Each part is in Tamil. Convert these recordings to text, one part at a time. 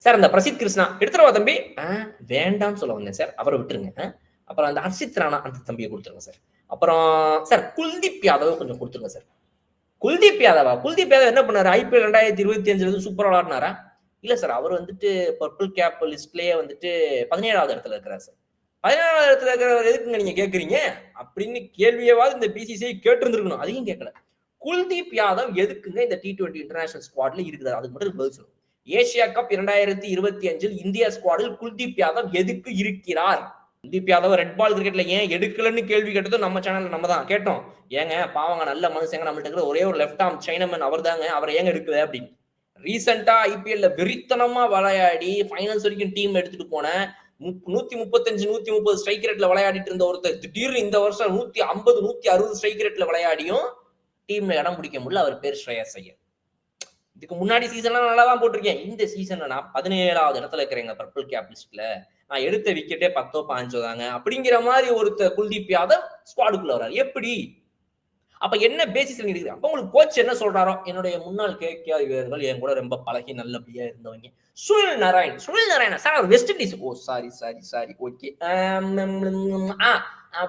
சார் அந்த பிரசித் கிருஷ்ணா எடுத்துருவா தம்பி. வேண்டாம்னு சொல்ல வந்தேன் சார். அவர விட்டுருங்க. அப்புறம் அந்த ஹர்ஷித் ராணா அந்த தம்பிய குடுத்துருங்க சார். அப்புறம் சார் குல்தீப் யாதவ கொஞ்சம் குடுத்துருங்க சார். குல்தீப் யாதவா? குல்தீப் யாதவ் என்ன பண்ணாரு? ஐபிஎல் 2025ல வந்து சூப்பரா விளையாடுனாரா? இல்ல சார். அவர் வந்துட்டு பர்பிள் கேப் லிஸ்ட்லயே வந்துட்டு 17வது இடத்துல இருக்கிறார் சார். 17வது இடத்துல இருக்கிறவர் எதுக்குங்க நீங்க கேட்கிறீங்க? அப்படின்னு கேள்வியவாது இந்த பிசிசிஐ கேட்டிருந்திருக்கணும். அதையும் கேட்கல. குல்தீப் யாதவ் எதுக்குங்க இந்த T20 இன்டர்நேஷனல் ஸ்குவாட்ல இருக்கிறார்? அதுக்கு மட்டும் பதில் சொல்லுங்க. ஏசியா கப் 2025ல் இந்தியா ஸ்குவாடில் குல்தீப் யாதவ் எதுக்கு இருக்கிறார்? குல்தீப் யாதவ் ரெட் பால் கிரிக்கெட்ல ஏன் எடுக்கலன்னு கேள்வி கேட்டதும் நம்ம சேனல்ல நம்ம தான் கேட்டோம். ஏங்க பாவங்க நல்ல மனுஷங்க நம்மள்ட்ட இருக்கிற ஒரே ஒரு லெஃப்ட் ஆர்ம் சைனாமேன் அவர்தாங்க. அவரை ஏங்க எடுக்கல அப்படின்னு. ரீசெண்டா ஐபிஎல்ல வெறித்தனமா விளையாடி ஃபைனல்ஸ் வரைக்கும் டீம் எடுத்துட்டு போன 135 130 ஸ்ட்ரைக் ரேட்ல விளையாடிட்டு இருந்த ஒருத்தர் திடீர்னு இந்த வருஷம் 150 160 ஸ்ட்ரைக் ரேட்ல விளையாடியும் டீம்ல இடம் பிடிக்க முடியல. அவர் பேர் ஸ்ரேயஸ் ஐயர். இதுக்கு முன்னாடி சீசன்ல நல்லா தான் போட்டிருக்கேன். இந்த சீசன்ல நான் 17வது இடத்துல இருக்கிறேங்க பர்பிள் கேப் லிஸ்ட்ல. நான் எடுத்த விக்கெட்டே 10 15 தாங்க. அப்படிங்கிற மாதிரி ஒருத்தர் குல்தீப் யாதவ் ஸ்குவாடுக்குள்ள வராரு. எப்படி? அப்ப என்ன பேசிஸ்ல நீங்க எடுக்கிறீங்க? அப்ப உங்களுக்கு கோச் என்ன சொல்றாரோ, என்னுடைய முன்னாள் கேகேஆர் வீரர்கள் என் கூட ரொம்ப பழகி நல்லபடியா இருந்தவங்க. Sunil Narine. சுனில் நாராயணா sir West Indies. Oh sorry. Okay.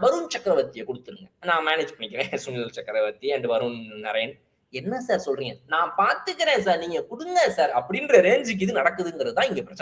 Varun சக்கரவர்த்திய குடுத்துருங்க. நான் மேனேஜ் பண்ணிக்கிறேன். சுனில் சக்கரவர்த்தி அண்ட் வருண் நாராயண். என்ன சார் சொல்றீங்க? நான் பாத்துக்கிறேன் சார். நீங்க குடுங்க சார். அப்படின்ற ரேஞ்சுக்கு இது நடக்குதுங்கிறது தான் இங்க பிரச்சனை.